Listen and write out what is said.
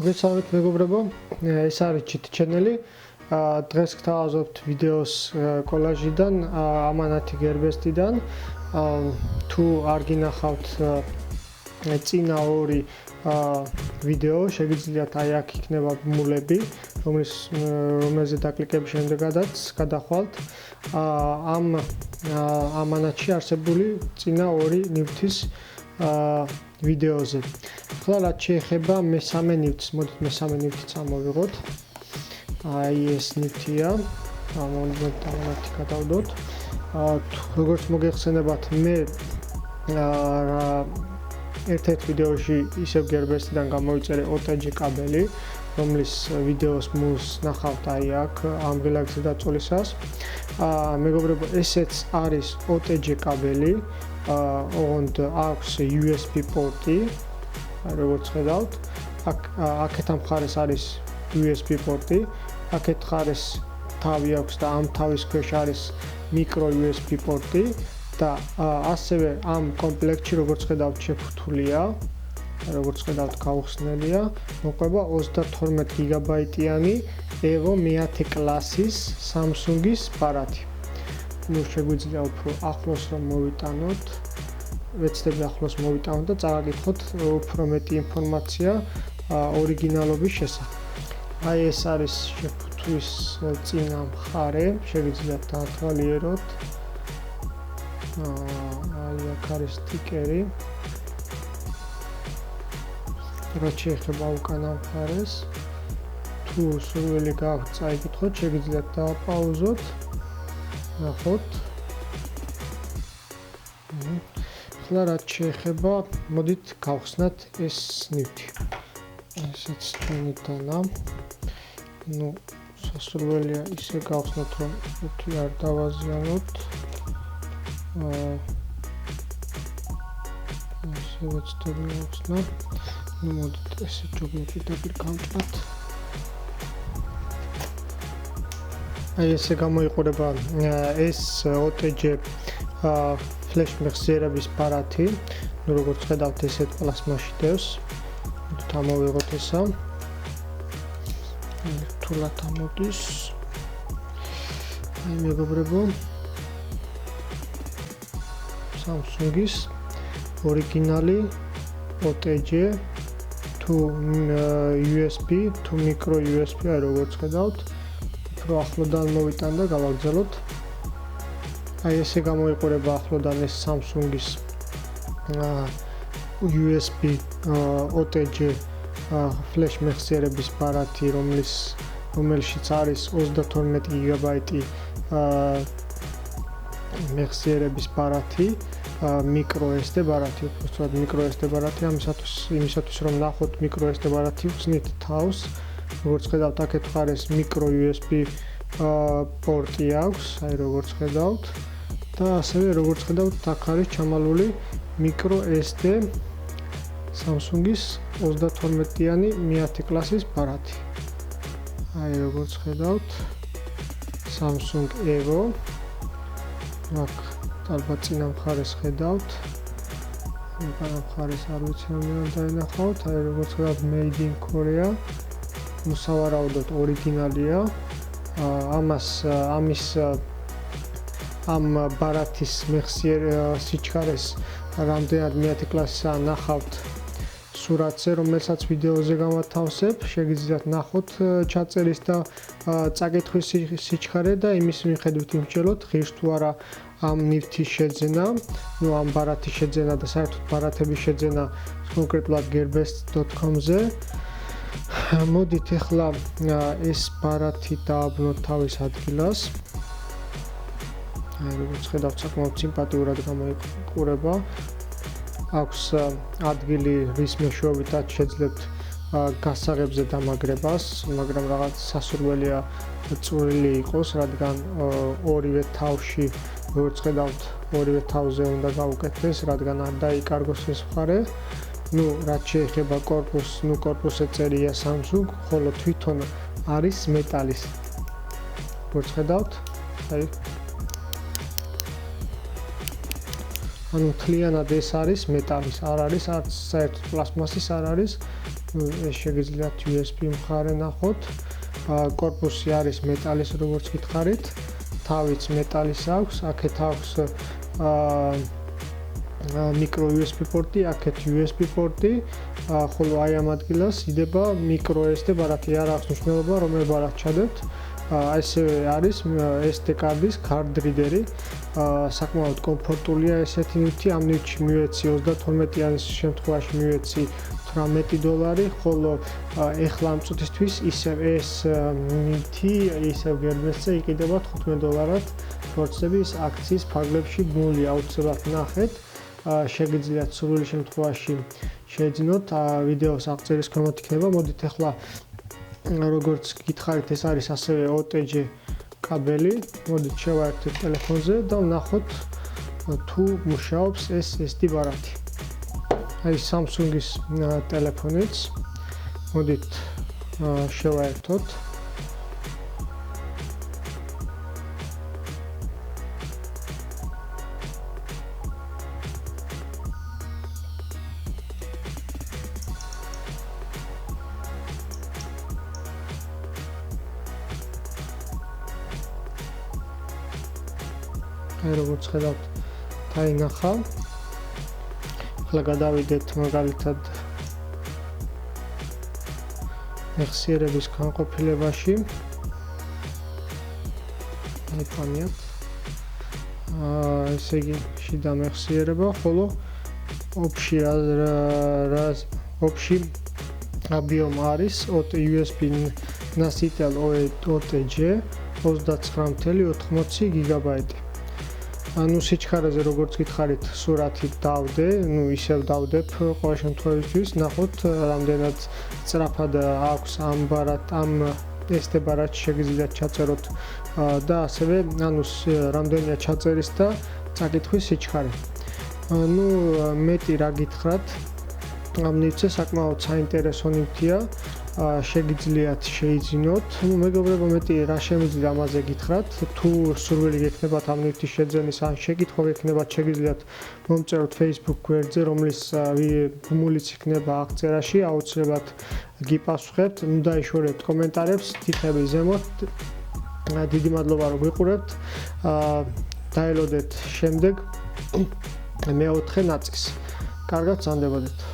მოგესალმებით მეგობრებო, ეს არის GT channel-ი. დღეს გთავაზობთ ვიდეოს კოლაჟიდან, ამანათი გერბესტიდან. თუ არ გინახავთ წინა ორი ვიდეო, შეგიძლიათ აი აქ იქნება ბმულები, რომელზე დაკლიკების შემდეგაც გადახვალთ ამ ამანათში არსებული წინა ორი ნივთის ვიდეოზე. ახლა რაც შეეხება მესამე ნივთს, მოდით მესამე ნივთიც ამოვიღოთ. აი ეს ნივთია, მოდით ამანათი გადავდოთ. როგორც მოგეხსენებათ, მე ერთ-ერთ ვიდეოში ისევ გერბესტიდან გამოვიწერე OTG კაბელი, რომლის ვიდეოს მულს ნახავთ აი აქ ამ ღილაკზე დაწოლისას. მეგობრებო, ესეც არის OTG კაბელი, ოღონდ აქვს USB პორტი, როგორც ხედავთ. აქეთ ამ მხარეს არის USB პორტი, აქეთ მხარეს თავი აქვს და ამ თავის ქვეშ არის micro USB პორტი და ასევე ამ კომპლექტში როგორც ხედავთ შეფუთულია, როგორც ხედავთ გაუხსნელია, მოყვება 32 გიგაბაიტიანი EVO მე-10 კლასის Samsung-ის ბარათი. შეგვიძლია უფრო ახლოს რომ მოვიტანოთ, ვეცდები ახლოს მოვიტანოთ და წავაგითხოთ უფრო მეტი ინფორმაცია ორიგინალობის შესახებ. აი ეს არის შეფუთვის წინა მხარე, შეგიძლიათ დაათვალიეროთ. აი აქ არის სტიკერი. რაც შეეხება უკანა მხარეს, თუ სურვილი გაქვთ წაიკითხოთ, შეგიძლიათ დააპაუზოთ. ნახოთ. ახლა რაც შეეხება, მოდით გავხსნათ ეს ნივთი. ესეც თუნდანა. სასურველია ისე გავხსნათ, რომ უთი არ დავაზიანოთ. ესე ვეცდები გავხსნათ. მოდით ესე ჯობია დაკლიკავთ. აი ესე გამოიყურება ეს OTG ფლეშ მეხსიერების ბარათი. როგორც ხედავთ, ესეთ პლასმაში დევს. მოდით ამოვიღოთ ესა. რთულად ამოდის. აი მეგობრებო, Samsung-ის ორიგინალი OTG თუ USB, თუ micro USB, აი როგორც ხედავთ. უფრო ახლოდან მოვიტან და გავაგრძელოთ. აი ესე გამოიყურება ახლოდან ეს Samsung-ის USB OTG ფლეშ მეხსიერების ბარათი, რომელშიც არის 32 გიგაბაიტი მეხსიერების ბარათი, micro SD ბარათი, უბრალოდ micro SD ბარათი, იმისათვის რომ ნახოთ micro SD ბარათი ვხსნით თავს. როგორც ხედავთ, აქეთ მხარეს micro USB პორტი აქვს, აი როგორც ხედავთ. და ასევე როგორც ხედავთ, აქ არის ჩამალული micro SD Samsung-ის 32-იანი მე-10 კლასის ბარათი. აი როგორც ხედავთ, Samsung EVO. აქ ალბათ წინა მხარეს ხედავთ. უკანა მხარეს არ ვიცი რომ დაინახავთ, აი როგორც ხედავთ Made in Korea. სავარაუდოდ ორიგინალია. ამ ბარათის სიჩქარეს რამდენად მე-10 კლასისა ნახავთ სურათზე, რომელსაც ვიდეოზე გავათავსებ. შეგიძლიათ ნახოთ ჩაწერის და წაკითხვის სიჩქარე და იმის მიხედვით იმსჯელოთ, ღირს თუ არა ამ ნივთის შეძენა, ამ ბარათის შეძენა და საერთოდ ბარათების შეძენა კონკრეტულად gearbest.com-ზე. მოდით ახლა ეს ბარათი დააბრუნოთ თავის ადგილას. აი როგორც ხედავთ, საკმაოდ სიმპათიურად გამოიყურება. აქვს ადგილი, რის მეშვეობითაც შეძლებთ გასაღებზე დამაგრებას, მაგრამ რაღაც სასურველია წვრილი იყოს, რადგან ორივე თავში, როგორც ხედავთ, ორივე თავზე უნდა გაუკეთდეს, რადგან არ დაიკარგოს ეს მხარე. რაც შეეხება კორპუსს, კორპუსზე წერია Samsung, ხოლო თვითონ არის მეტალის. როგორც ხედავთ, აი ანუ მთლიანად ეს არის მეტალის, არ არის არც საერთოდ პლასმასის არ არის. ეს შეგიძლიათ USB მხარე ნახოთ. კორპუსი არის მეტალის, როგორც გითხარით. თავიც მეტალის აქვს, აქეთ აქვს micro USB პორტი, აქეთ USB პორტი, ხოლო აი ამ ადგილას იდება micro SD ბარათი, არ აქვს მნიშვნელობა რომელ ბარათს ჩადებთ. ასევე არის SD კარდის card reader-ი. საკმაოდ კომფორტულია ესეთი ნივთი, ამ ნივთში მივეცი 32-იანის შემთხვევაში მივეცი $18, ხოლო ეხლა ამ წუთისთვის ისევ ეს ნივთი ისევ გერბესზე იყიდება $15-ად. ფორცების აქციის ფარგლებში ბმული აუცილებლად ნახეთ. შეგიძლიათ სრული შემთხვევაში შეძინოთ, ვიდეოს აღწერის ქვემოთ იქნება. მოდით ახლა როგორც გითხარით, ეს არის ასევე OTG კაბელი. მოდით შევაერთოთ ტელეფონზე და ვნახოთ თუ მუშაობს ეს SD ბარათი. აი Samsung-ის ტელეფონიც. მოდით შევაერთოთ. აი როგორც ხედავთ, დაინახა. ახლა გადავიდეთ მაგალითად მეხსიერების განყოფილებაში. აი პანიათ. ესე იგი შიდა მეხსიერება, ხოლო ოფში აბიომ არის USB ნასიტელ OTG 39.80 გიგაბაიტი. ანუ სიჩქარეზე როგორც გითხარით, სურათი დავდე, ისევ დავდებ ყოველ შემთხვევაში, ნახოთ რამდენად სწრაფად აქვს ამ SD ბარათში შეგიძლიათ ჩაწეროთ და ასევე რამდენია ჩაწერის და წაკითხვის სიჩქარე. მეტი რა გითხრათ, ამ ნივთზე საკმაოდ საინტერესო ნივთია, შეგიძლიათ შეიძინოთ. მეგობრებო, მეტი რა შემიძლია ამაზე გითხრათ, თუ სურვილი გექნებათ ამ ნივთის შეძენის ან შეკითხვა გექნებათ, შეგიძლიათ მომწეროთ Facebook გვერდზე, რომლის ბმულიც იქნება აღწერაში, აუცილებლად გიპასუხებთ, დაიშორებთ კომენტარებს, თითები ზემოთ. დიდი მადლობა რომ ვიყურებთ. დაელოდეთ შემდეგ მეოთხე ნაწილს. კარგად, სანდებოდეთ.